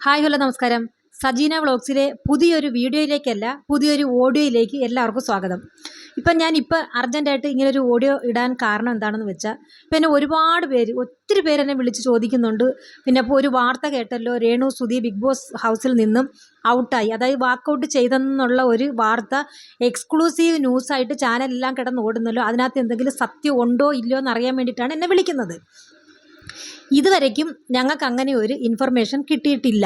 Hi hello നമസ്കാരം. സജീന വ്ളോഗ്സിലെ പുതിയൊരു വീഡിയോയിലേക്കല്ല, പുതിയൊരു ഓഡിയോയിലേക്ക് എല്ലാവർക്കും സ്വാഗതം. ഞാനിപ്പോൾ അർജൻറ്റായിട്ട് ഇങ്ങനൊരു ഓഡിയോ ഇടാൻ കാരണം എന്താണെന്ന് വെച്ചാൽ, എന്നെ ഒരുപാട് പേര്, ഒത്തിരി പേരെന്നെ വിളിച്ച് ചോദിക്കുന്നുണ്ട്. ഇപ്പോൾ ഒരു വാർത്ത കേട്ടല്ലോ, രേണു സുധി ബിഗ് ബോസ് ഹൗസിൽ നിന്നും ഔട്ടായി, അതായത് വാക്കൗട്ട് ചെയ്തെന്നുള്ള ഒരു വാർത്ത എക്സ്ക്ലൂസീവ് ന്യൂസായിട്ട് ചാനലെല്ലാം കിടന്ന് ഓടുന്നല്ലോ, അതിനകത്ത് എന്തെങ്കിലും സത്യം ഉണ്ടോ ഇല്ലയോ എന്നറിയാൻ വേണ്ടിയിട്ടാണ് എന്നെ വിളിക്കുന്നത്. ഇതുവരയ്ക്കും ഞങ്ങൾക്ക് അങ്ങനെ ഒരു ഇൻഫർമേഷൻ കിട്ടിയിട്ടില്ല.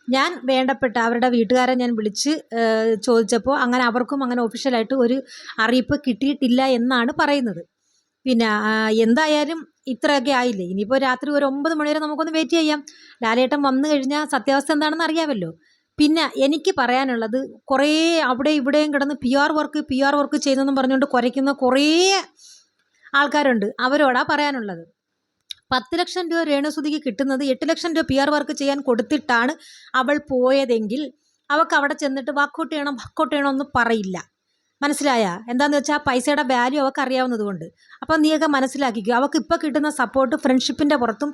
ഞാൻ വേണ്ടപ്പെട്ട അവരുടെ വീട്ടുകാരെ ഞാൻ വിളിച്ച് ചോദിച്ചപ്പോൾ അവർക്കും അങ്ങനെ ഒഫീഷ്യലായിട്ട് ഒരു അറിയിപ്പ് കിട്ടിയിട്ടില്ല എന്നാണ് പറയുന്നത്. എന്തായാലും ഇത്രയൊക്കെ ആയില്ലേ, ഇനിയിപ്പോൾ രാത്രി ഒരു 9 മണി വരെ നമുക്കൊന്ന് വെയിറ്റ് ചെയ്യാം. ലാലേട്ടൻ വന്നു കഴിഞ്ഞാൽ സത്യാവസ്ഥ എന്താണെന്ന് അറിയാമല്ലോ. എനിക്ക് പറയാനുള്ളത്, കുറേ അവിടെ ഇവിടെയും കിടന്ന് പി ആർ വർക്ക് ചെയ്തെന്നും പറഞ്ഞുകൊണ്ട് കുരയ്ക്കുന്ന കുറേ ആൾക്കാരുണ്ട്. അവരോടാണ് പറയാനുള്ളത്. 10 ലക്ഷം രൂപ രേണുസുധിക്ക് കിട്ടുന്നത് 8 ലക്ഷം രൂപ പി ആർ വർക്ക് ചെയ്യാൻ കൊടുത്തിട്ടാണ് അവൾ പോയതെങ്കിൽ അവൾക്ക് അവിടെ ചെന്നിട്ട് വർക്കൗട്ട് ചെയ്യണം എന്ന് പറയില്ല. മനസ്സിലായ? എന്താണെന്ന് വെച്ചാൽ പൈസയുടെ വാല്യൂ അവൾക്ക് അറിയാവുന്നത് കൊണ്ട്. അപ്പം നീയൊക്കെ മനസ്സിലാക്കിക്കോ, അവൾക്ക് ഇപ്പോൾ കിട്ടുന്ന സപ്പോർട്ട് ഫ്രണ്ട്ഷിപ്പിൻ്റെ പുറത്തും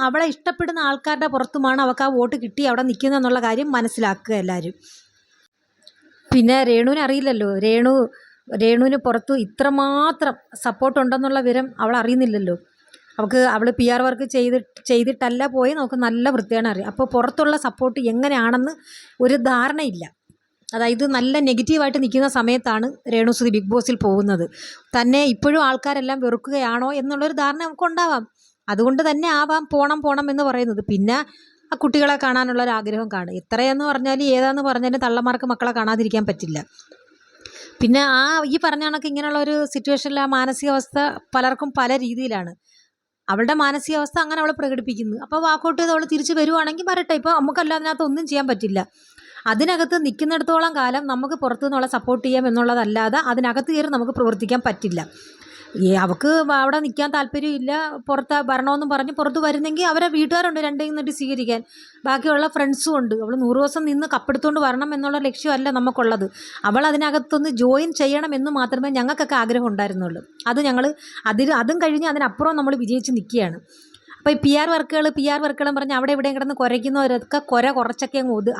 അവളെ ഇഷ്ടപ്പെടുന്ന ആൾക്കാരുടെ പുറത്തുമാണ് അവൾക്ക് ആ വോട്ട് കിട്ടി അവിടെ നിൽക്കുന്നതെന്നുള്ള കാര്യം മനസ്സിലാക്കുക എല്ലാവരും. രേണുവിന് അറിയില്ലല്ലോ, രേണുവിന് പുറത്ത് ഇത്രമാത്രം സപ്പോർട്ട് ഉണ്ടെന്നുള്ള വിവരം അവൾ അറിയുന്നില്ലല്ലോ. അവൾ പി ആർ വർക്ക് ചെയ്തിട്ടല്ല പോയി, നമുക്ക് നല്ല വൃത്തിയാണ് അറിയാം. അപ്പോൾ പുറത്തുള്ള സപ്പോർട്ട് എങ്ങനെയാണെന്ന് ഒരു ധാരണയില്ല. അതായത് നല്ല നെഗറ്റീവായിട്ട് നിൽക്കുന്ന സമയത്താണ് രേണുസുധി ബിഗ് ബോസിൽ പോകുന്നത്. തന്നെ ഇപ്പോഴും ആൾക്കാരെല്ലാം വെറുക്കുകയാണോ എന്നുള്ളൊരു ധാരണ നമുക്കുണ്ടാവാം. അതുകൊണ്ട് തന്നെ ആവാം പോണം എന്ന് പറയുന്നത്. ആ കുട്ടികളെ കാണാനുള്ളൊരാഗ്രഹം കാണും. എത്രയെന്ന് പറഞ്ഞാൽ ഏതാന്ന് പറഞ്ഞാലും തള്ളമാർക്ക് മക്കളെ കാണാതിരിക്കാൻ പറ്റില്ല. ഈ പറഞ്ഞ കണക്ക് ഇങ്ങനെയുള്ള ഒരു സിറ്റുവേഷനിൽ ആ മാനസികാവസ്ഥ പലർക്കും പല രീതിയിലാണ്. അവളുടെ മാനസികാവസ്ഥ അങ്ങനെ അവൾ പ്രകടിപ്പിക്കുന്നു. അപ്പോൾ വാക്കൗട്ട് ചെയ്ത് അവൾ തിരിച്ച് വരുവാണെങ്കിൽ വരട്ടെ. ഇപ്പോൾ നമുക്കല്ല അതിനകത്ത് ഒന്നും ചെയ്യാൻ പറ്റില്ല. അതിനകത്ത് നിൽക്കുന്നിടത്തോളം കാലം നമുക്ക് പുറത്തു നിന്നുള്ള സപ്പോർട്ട് ചെയ്യാം എന്നുള്ളതല്ലാതെ അതിനകത്ത് കയറി നമുക്ക് പ്രവർത്തിക്കാൻ പറ്റില്ല. അവൾക്ക് അവിടെ നിൽക്കാൻ താല്പര്യമില്ല, പുറത്ത് വരണമെന്നും പറഞ്ഞ് പുറത്ത് വരുന്നെങ്കിൽ അവരെ വീട്ടുകാരുണ്ട് രണ്ടേയും നിന്നിട്ട് സ്വീകരിക്കാൻ, ബാക്കിയുള്ള ഫ്രണ്ട്സും ഉണ്ട്. അവൾ 100 ദിവസം നിന്ന് കപ്പെടുത്തുകൊണ്ട് വരണം എന്നുള്ള ലക്ഷ്യമല്ല നമുക്കുള്ളത്. അവൾ അതിനകത്തൊന്ന് ജോയിൻ ചെയ്യണം എന്ന് മാത്രമേ ഞങ്ങൾക്കൊക്കെ ആഗ്രഹം ഉണ്ടായിരുന്നുള്ളൂ. അതും കഴിഞ്ഞ് അതിനപ്പുറം നമ്മൾ വിജയിച്ച് നിൽക്കുകയാണ്. അപ്പോൾ ഈ പി ആർ വർക്കുകളും പറഞ്ഞ് അവിടെ ഇവിടെയും കിടന്ന് കുരയ്ക്കുന്നവരൊക്കെ കുറച്ചൊക്കെ അങ്ങ്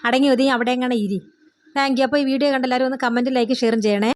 അടങ്ങി ഒതുങ്ങി അവിടെ എങ്ങനെ ഇരി. Thank you. അപ്പോൾ ഈ വീഡിയോ കണ്ടെല്ലാവരും ഒന്ന് കമൻറ്റ്, ലൈക്ക്, ഷെയറും ചെയ്യണേ.